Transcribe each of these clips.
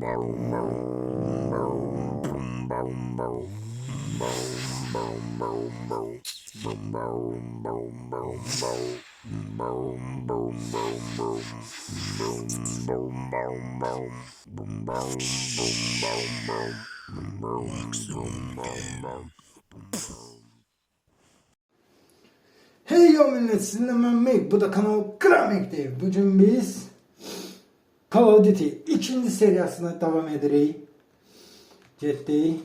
Hey yo millet, sizinle ben Meg, bu da kanal Kramek'te. Bugün biz Call of Duty 2. seriyasına devam ederiz. Ciddi.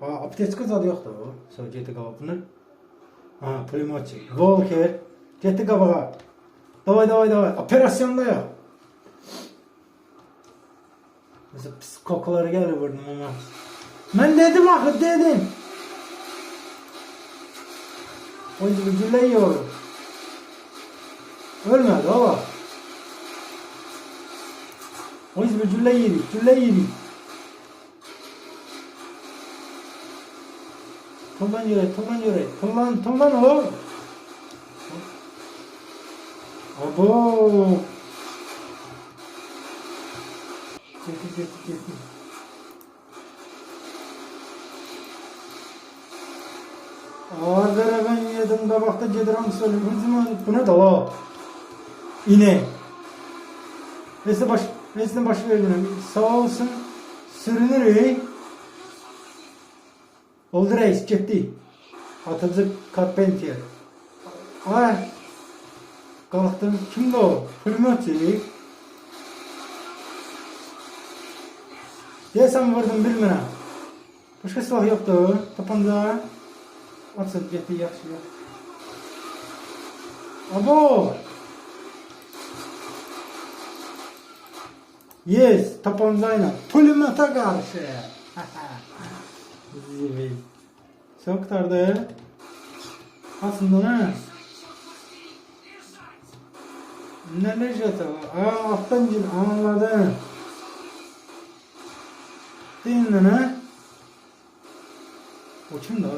Apteczka zadı yoxdur o. Sonra getdi qabını. Pulmotçi. Walker. Getdi qabağa. Davay. Operasyondayıq. Mesela pis kokuları gelir burnuma. Ben dedim axı, dedim. O yüzden gülle yiyorum. Ölmedi o. O yüzden gülle yedik. Tollan yürek. Tollan o. Abo. Getir. Ağzara ben yedim kabakta cediram söylüyorum. Bu ne da la? İne. Nesine baş verdim. Sağ olsun. Sürünür. Oldu reis gitti. Atılacak Carpentier. Kalktım. Kimdi o? Pulmotçi. Desem vurdum bilmirəm. Başka silah yoktu. Tapanca. Atsın getdi yaxşı. Abo. Yes, tapancayla. Pulimata karşı. Zivil. Çok tardı. Aslında ne? Neler jatı? Alttan gir. Anladım. Değil mi ne? O kim da?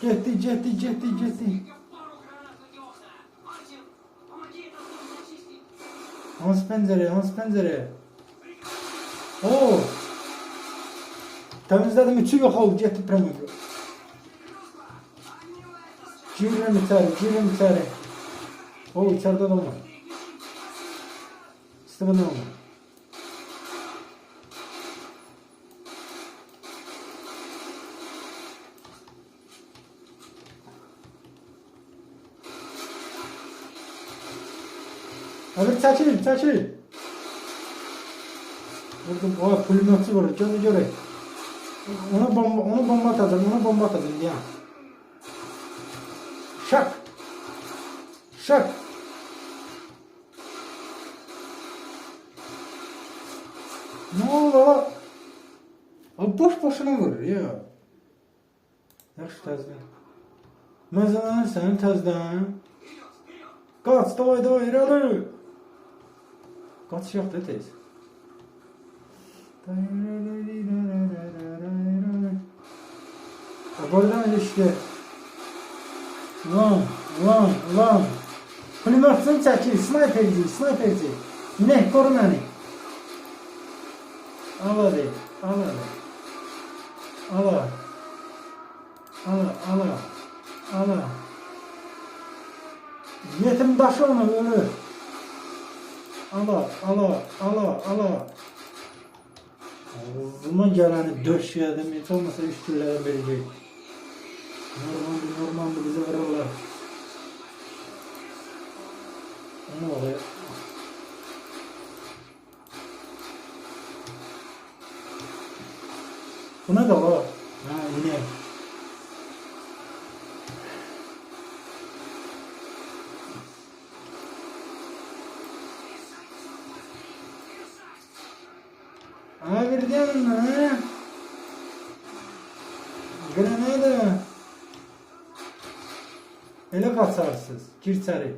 Gitti. Hans pencere. Oo. Temizledim, içi yok oldu. Gitti premium. Girin içeri. O içeride adam var. İstemeden adam var. Abi çekil. Vurdum. O pulimotçu vurdu. Göre. Ona bomba atacağım ya. Şak. Ne oldu? Abi boşuna vurur ya. Yaxşı təzdən. Məzələnirsən təzdən. Qaç, davay, irəli. Qaç yoxdur tez. Buradan işte. Lan. Pulmotçunu çəkil, sniperci. İnek, koru məni. Al. Yetim daşı onu ölür. Ala. Ağzıma geleni döşeyedim. Hiç olmasa 3 türlerden verecek. Normalde bizi vururlar. Ne oluyor? Buna da var. Yine. Verdim ha. Grenada. Ele kaçarsız. Gir içeri.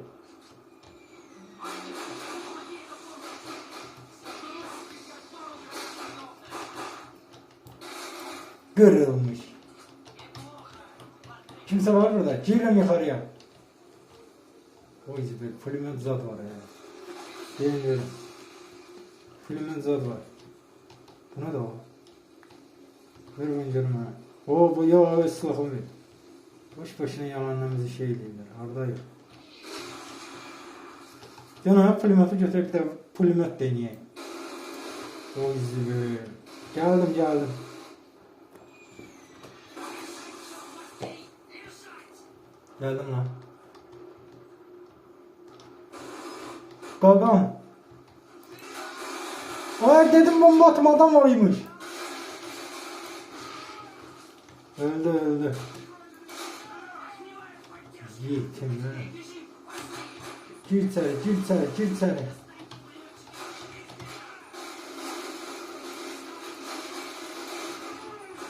Kırılmış. Kimse var burada. Girin yukarıya. Oy bir Flamen zat var ya. Bilmiyorum. Flamen zat var. Buna da o. Ver ben görüm ha. O bu ya silahım ver. Boş başına yalanlarımızı şey değiller. Arda yok. Cana pulymatı götürüp bir de pulymat deneyeyim. Oy zibir. Geldim. Geldim lan. Gagam. Ay dedim bomba atım adam varıymış. Öldü. Yetim lan. Gir içeri.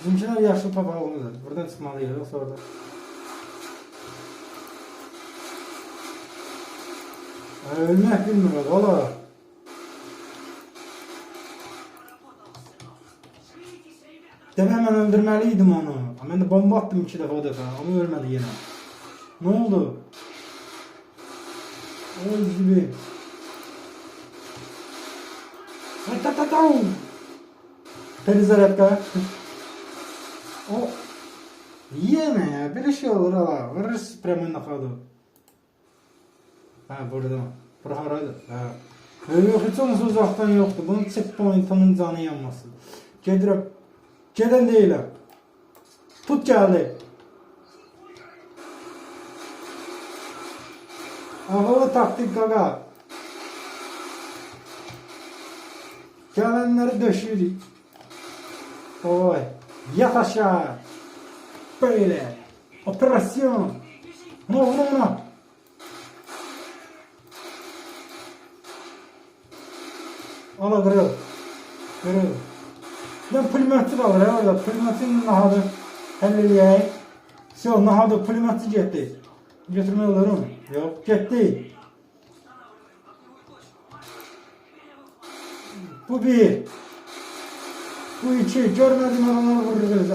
Bizimkiler yaşlı papağanlıdır. Buradan çıkmalıyız yoksa orada. Ölmek bilmiyor valla. Demek hemen öldürmeliydim onu. Ben de bomba attım 2 defa ama ölmedi yine. Ne oldu? Oy gibi. Ay. Perizaretka. O. Yeme ya. Bir şey olur ha. Vırırız premen nakadı. Ha burada. Buraharaydı. Ha. Yok hiç onun uzaktan yoktu. Bunun checkpoint'ının canı yanması. Geden değil ha. Tut geldi. Havalı taktik gaga. Gelenleri döşüyoruz. Oy. Yat aşağı. Böyle. Operasyon. Ona. Ala kırıl. Ben pulmatı da alır orada. Pulmatın nahadı. Helliyey. Şu nahadı pulmatı gitti. Götürme olurum. Yok gitti. Bu bir. Bu iki. Görmedim adamları vururuz.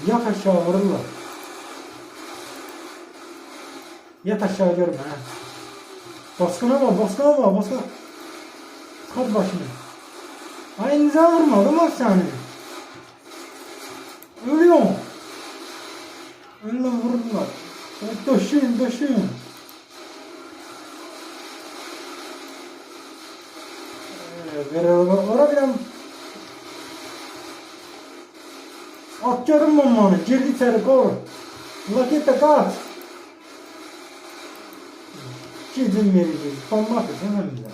Yat aşağı vururlar. Yat aşağı görme ha. Baskına var. Çıkart başını. Aynı vurmadım lan seni. Ölüyorum. Önüne vururlar. Döşün. Oraya bir atıyorum bombanı. Girdi içeri koru. Lakitte kaç. İzin vereceğiz. Bomba atacağım hem bize.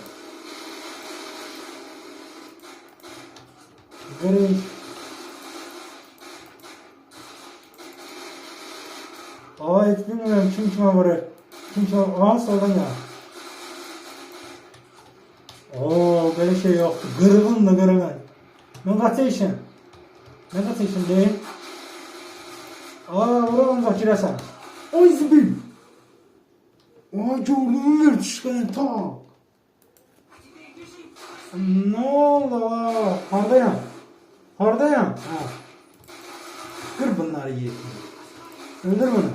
Göreyim. Hiç bilmiyorum kim kime vurur. Aha soldan ya. Böyle şey yoktu. Gırgın. Negotiation değil. Oradan da giresen. Oy zibil. Gördüm ver çıkan ta. Ne oldu? Hardayam. Ha. Kır bunları yiyin. Öldür bunu.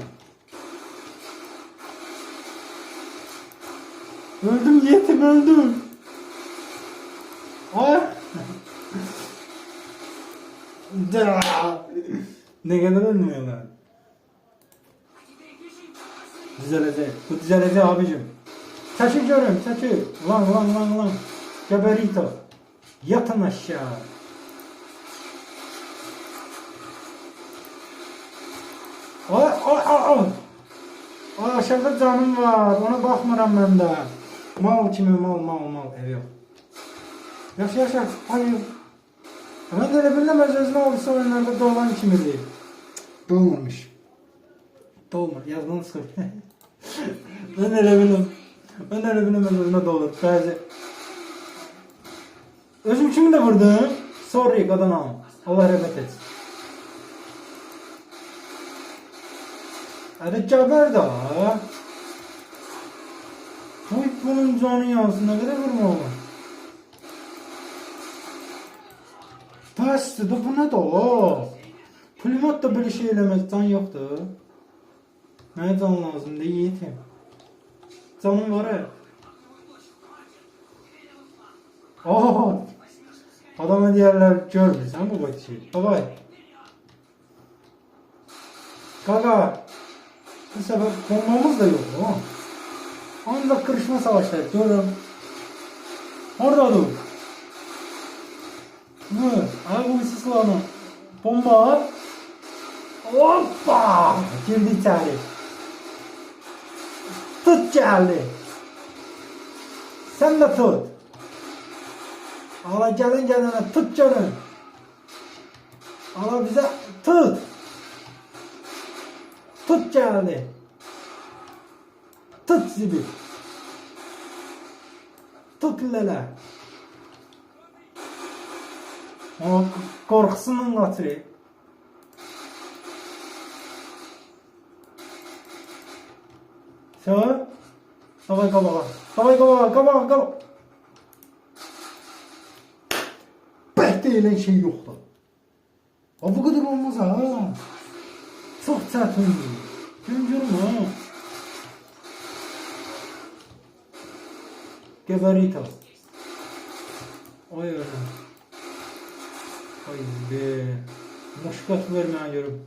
Öldüm yetim. Ay. Ne kadar ölmüyorlar. Bu düzelecek abicim. Taşı görün. Lan. Geberito. Yatın aşağı. Ay. Aşağıda canım var. Ona bakmıram ben de. Mal kimi mal. Ev yok. Yaşa. Hayır. Ben de öyle bilemez özüne olursa oyunlarda dolan kimi değil. Dolmamış. Yazmanı sıkır. Ben öyle bilemez özüne dolur. Sadece. Özüm kimi de vurdum. Sorry kadınam. Allah rahmet etsin. Hadi geber da. Bunun canı yansın. Ne kadar vurma ona. Bəsdir də, bu nədir o? Pulemyot da böyle şey eləmək can yoxdur. Mənə can lazımdır, yiğitim. Canım var ya. Ooo. Adama deyərlər, görmürsən bu bakı. Davay. Qaqa. Bu sefer bombamız da yok. Ha? Anda kırışma savaşları. Görüm. Orada dur. Bu. Abi bu silahını. Bomba. Hoppa. Girdi içeri. Tut geldi. Sen de tut. Ala gelin gelene tut canım. Ala bize tut. Tut geldi. Tut zibi. Tut lele. O korkusunun katırı. Sen? Davay kabağa. Davay kabağa. Kabağa. Kabağa. Behdeyle şey yoktu. Bu kadar olmaz ha. Çok çətin. Görürüm ha. Geberito. Ay öyle. Ay be. Muşkat vermeyen görüm.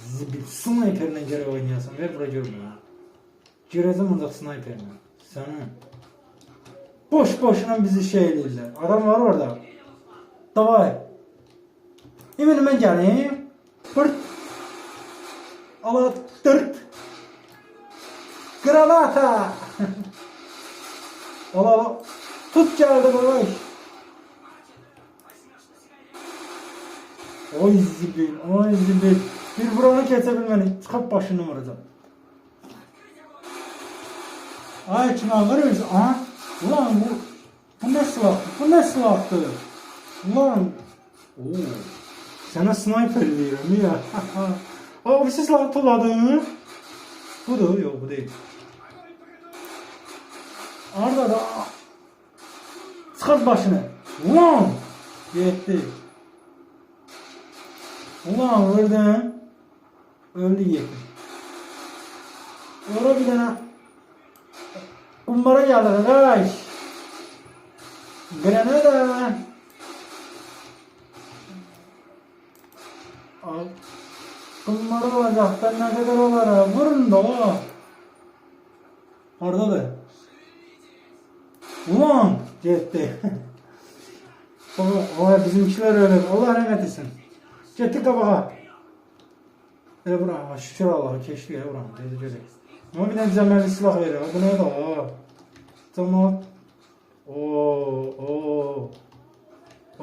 Zibil sniperine göre oynayasın. Ver buraya görüm ha. Girezim onda sniperine. Sana. Boş boşuna bizi şey edirlər. Adam var orada. Davay. Hemen ben geleyim. Pırt. Ala tırt. Granata. Ala tut geldi babay. Oy zibil. Oy zibil. Bir buranı kesebilmeli. Çıkıp başını vuracağım. Ay kime varıyoruz? Aha. Ulan bu ne silahtı? Bu ne silahtı? Ulan. Oo. Sana sniper veriyorum ya. Abi siz silah tuladın. Budur. Yok bu değil. Arda da. Çıkart başını. Ulan. Yetti. Ulan vurdun. Öldü yetti. Orada bir tane kumbara geldi arkadaş. Granada. Al. Kumbara olacak. Ben ne kadar olar? Vurun da o. Orada da. Ulan. Gitti. O bizimkiler öyle. Allah rahmet etsin. Gitti kabağa. Bura. Şükür Allah'a. Keşke ya buram. Ama bir de bize mermi silah veriyor. Bu ne da? Tamam.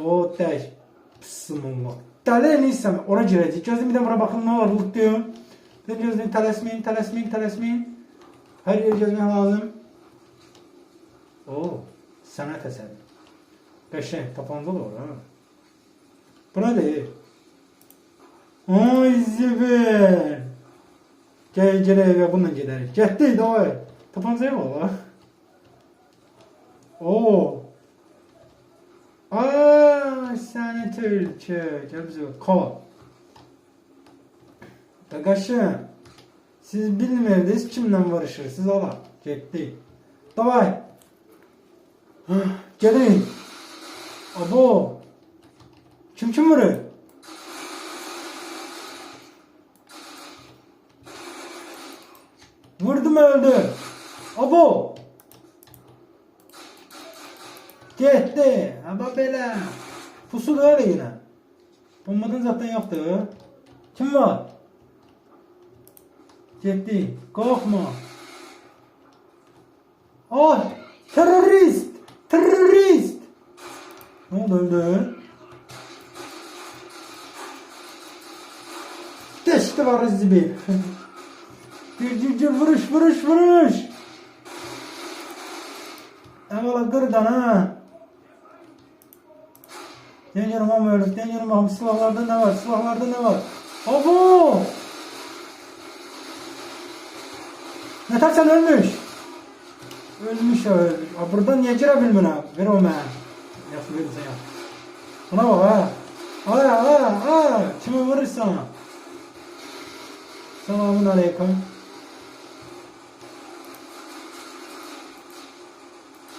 O tek. Bismillah. Deli neysem ona girecek. Gözüm bir de bura bakın ne var loot diyorum. Dedim gözüm telesmeyin. Her yer gözüme lazım. Sənət əsəri. Qəşəng tapanca da var ha. Bu ne değil? Ay zibil. Gel eve bununla giderik. Getdik davay. Tapancaya bak ha. Ay səni tülkü. Gel bize bak. Kova. Qəşəng. Siz bilmirdiniz kimle varışırsınız ala. Getdik. Davay. Gelin. Abo. Kim vuruyor? Vurdum öldü. Abo. Gitti. Ama böyle. Pusu da öyle yine. Bombadan zaten yoktu. Kim var? Gitti. Korkma. Ay. Terörist. Ne oldu öldü? Deşti var zibil. Bir vuruş. Evvela kırdan ha. Dengelim ama öyle. Dengelim ama silahlarda ne var? Abo! Ne tak sen ölmüş. Ölmüş o ölmüş. Aa, buradan niye girebilmem? Ver o mənə. Yaxşı verirsən ya. Buna bak ha. Aa. Kimi vurursan? Selamun aleyküm.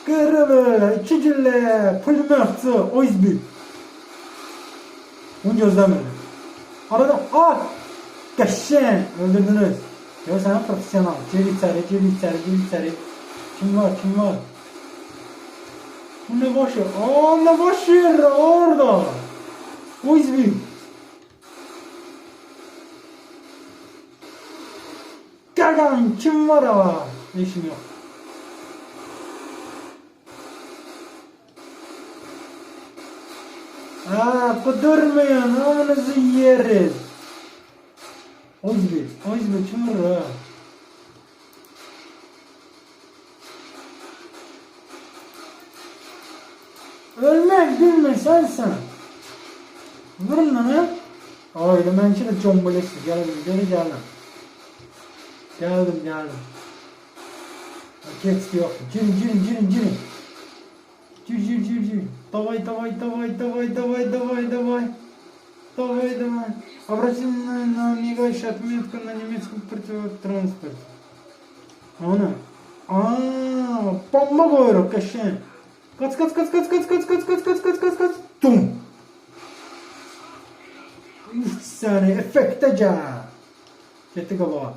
Kırılı, iki gülle, pulmörtü, o izbi. Bunu gözlemedim. Arada, geçen, öldürdünüz. Ya sen profesyonel, gir içeri. Kim var? Bu ne başı? Ne başı orada. O izbi. Gagan, kim var ha? İşim yok. Kudurmayın, amınızı yeriz. O izbi, kim var ha? Ölmek bilme sensin. Vurun lan ha. Öyle ben şimdi combalesi. Geldim. Geldim. Geçti yok. Girin. Gir. Давай. Обратим на мигающую отметку на немецком противотранспорте. Ana. Bomba koyuyor kaşın. Kaç. Tum. 3 saniye efekteca. Gitti kabağa.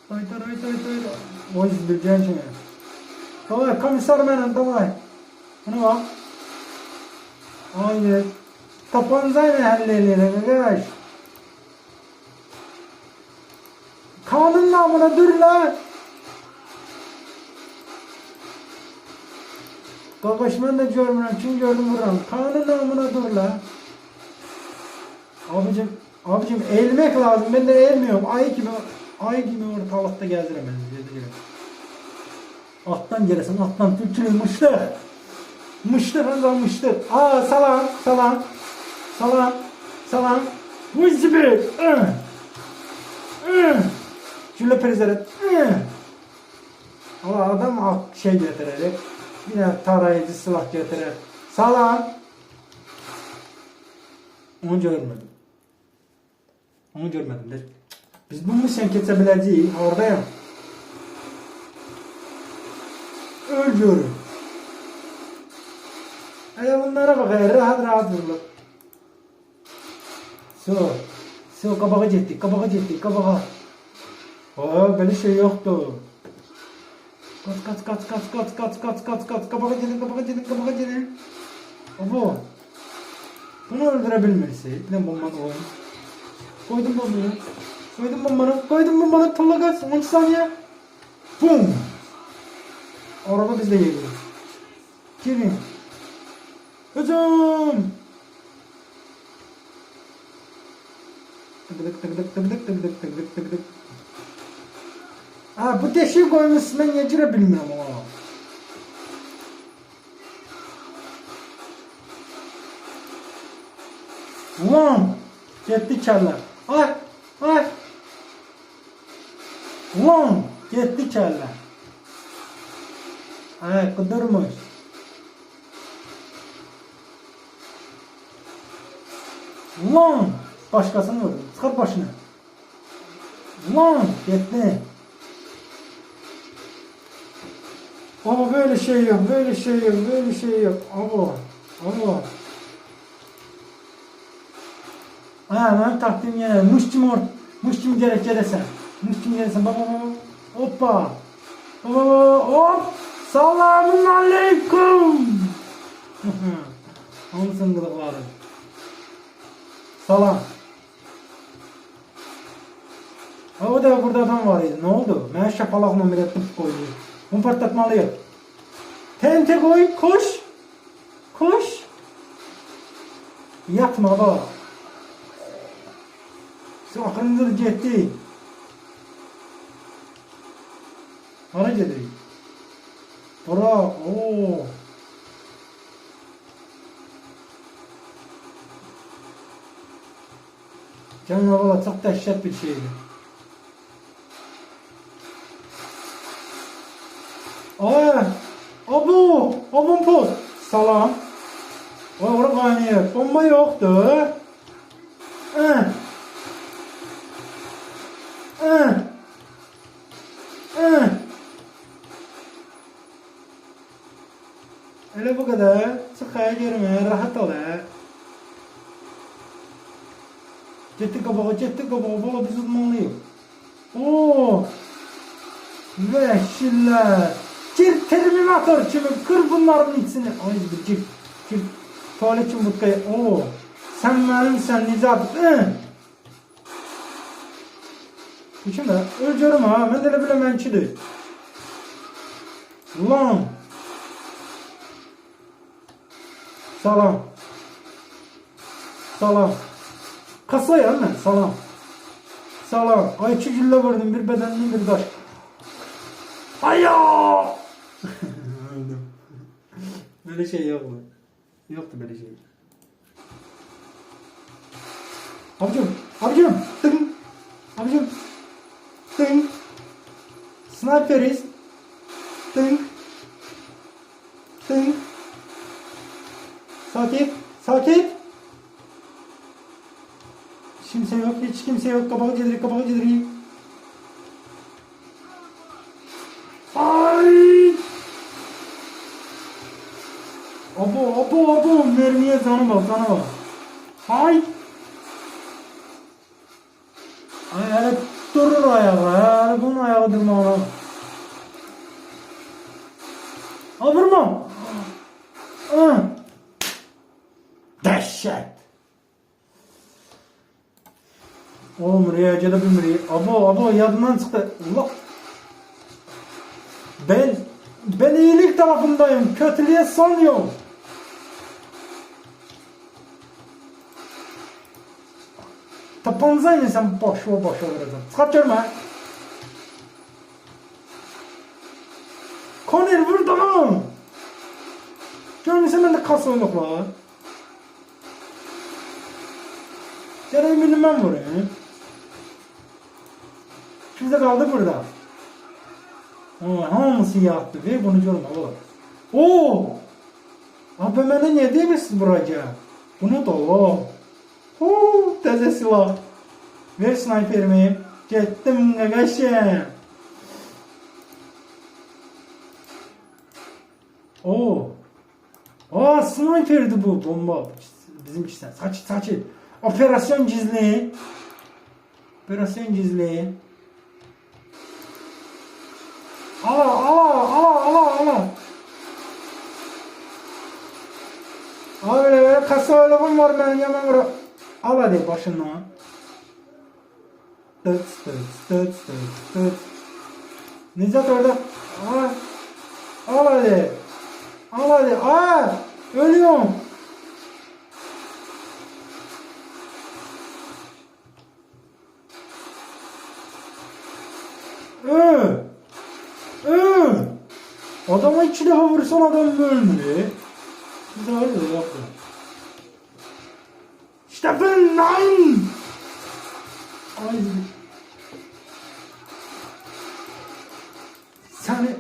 Haydi. O izleyeceğim şimdi. Давай, komiser benim, давай. Buna bak. Haydi. Tapanzayla halledilir arkadaş. Kanun namına dur lan. Kardeş ben de görmüyorum. Kim gördüm vuram. Kanun namına dur lan. Abicim eğilmek lazım. Ben de eğilmiyorum. Ay gibi ortalıkta gezdiremez. Attan gelesin. Türkçülüğü mıştır. Salam. Bu zibi. Cülle prezeret. Ama adam şey getirecek. Yine tarayıcı silah getirir. Salam. Onu görmedim. Biz bunu sen geçebileceğiz. Oradayım. Ölüyorum. Bunlara bak ya. Rahat vurulur. So kabağa gittik. Böyle şey yoktu. Kaç. Kabağa gidin. Abo. Bunu öldürebilmesi. Bir de bombanı koydum. Koydum bombanı. Tulla kaç. 10 saniye. Bum. Araba bizde geliyor. Girin. Hücum. Tık. Bu deşiği koymuşsun, ben niye girebilmiyorum ama. Ulan. Gitti kelle. Ay. Ulan. Gitti kelle. Kıdırmış. Ulan. Başkasını vurdu. Çıkart başını. Ulan. Gitti. Ama böyle şey yok. Abo. Ben taktiğim yine. Muş kim gelirsen. Baba. Hoppa. Hop. Selamun aleyküm. Anısın kılıkları. Salam. O da burada adam var idi. Ne oldu? Ben şapalakla bir tıp koydu. Bunu patlatmalıyım. Tente koy. Koş. Yatma baba. Şu akıllıdır gitti. Hara gidiyor. Bırak. Canavarlar çok dehşet bir şeydi. Ay. Abo. Abon post. Salam. Vay ora kaynıyor. Bomba yoktu. Eh. Eh. Eh. Öyle bu kadar. Sıkaya girme. Rahat ol. Ciddi kabağı, ciddi kabağı. Valla biz uzmanlıyız. Oo. Vəhşilər. Gir Terminator kimi kır bunların içini. Ay gir. Gir. Tuvalet kimi butkaya. Oo. Sen mənimsən Nicat. Bu kim də? Ölcürüm ha. Mən də elə biləm mənkidir. Ulan. Salam. Salam. Kasayam mən. Salam. Salam. Ay 2 güllə vurdum. Bir bədəndən bir daş. Ayo! Öldüm. Böyle şey yok mu? Yoktu böyle şey. Abicim, tıng. Abicim, tıng. Sniperiz. Tıng. Tıng. Sakin. Kimse yok, hiç kimse yok. Kapağı cediri. Ay! Abo, mermiye canı bak. Ay! Ay, hele durur ayağı, hele bunun ayağı durmalı. Vurmam! Dehşet! Oğlum riyacıda bilmir. Abo, yadından çıktı. Allah! Ben iyilik tarafındayım. Kötülüğe son yok. Tapanıza insan boş vereceğim. Çıkart görme. Konir vur tamam. Görmüşsün ben de kas oynaklar. Yarın birini ben vurayım. Kimse kaldı burada. Hamısı yattı ve bunu görme oğlum. Oo! Abi mənə niyə demirsiniz buraya? Bunu da o. Təzə silah. Ver sniperimi. Getdim qaqaşım. Sniperdi bu bomba. Bizimkisinden. Saçı. Operasyon gizli. Ala. Abi kasa ölümüm var benim yaman vura. Al hadi başından. Tıt. Nicat orada. Al hadi. Ölüyorum. Adama 2 defa vursan adam ölmüyor. Bir daha öyle yaptı. Steffen, nein! Ay. Seni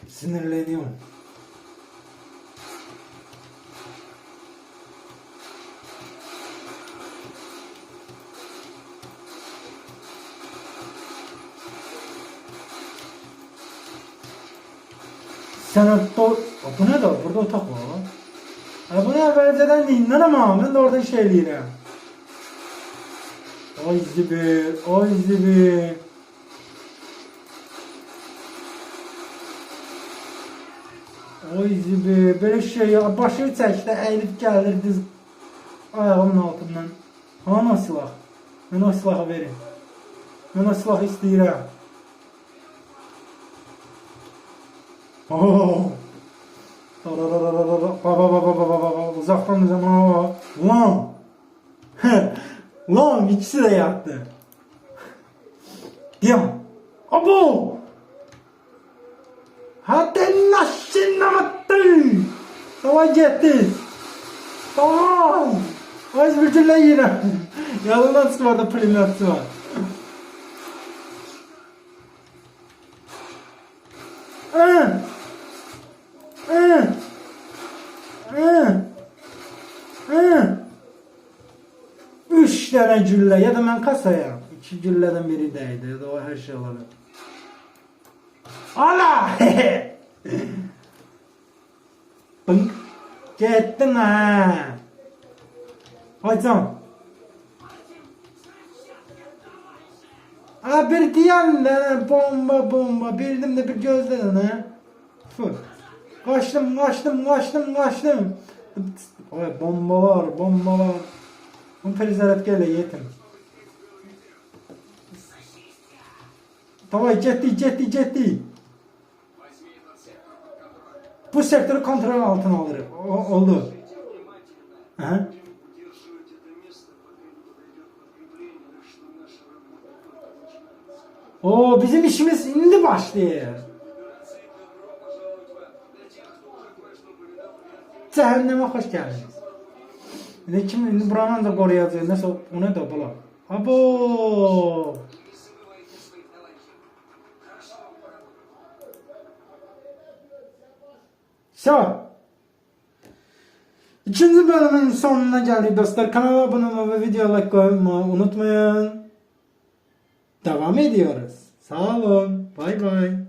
sinirleniyorum. Bu ne da? Burada otak var. Bu ne evvelceden değil. Ne ama? Ben de oradan şeyleyeceğim. Ay zibi. Böyle şey ya. Başı çəkdə əyilib gəlir diz ayağımın altından. Hanı o silah? Mən o silahı verin. Mən o silahı istəyirəm. Baba uzaktan zaman lan ikisi de yattı. Diyorum. Abo. Hadi naşinamattı. Tamam gitti. Tamam. Az bir türlü yine. Yanından çıkmadı plimlatı var. Hı. 3 tane güllə ya da mən kasaya 2 güllədən biri dəydi ya da o hər şey olabilir. Ala! Bınk. Getdin ha. Hocam. Ha bir diyen de bomba bildim de bir gözledin ha. Fı. Kaçtım. Ay bombalar. Bu perizaret gele yetim. Давай, ciddi. Bu sektörü kontrol altına alır. Oldu. Aha. Oo, bizim işimiz indi başlıyor. Cehenneme hoş geldiniz. Ne kim indi buranın da koruyacak. Nasıl o ne da bula. Abo. So. İkinci bölümün sonuna geldik dostlar. Kanala abone olmayı ve video like koymayı unutmayın. Devam ediyoruz. Sağ olun. Bay bay.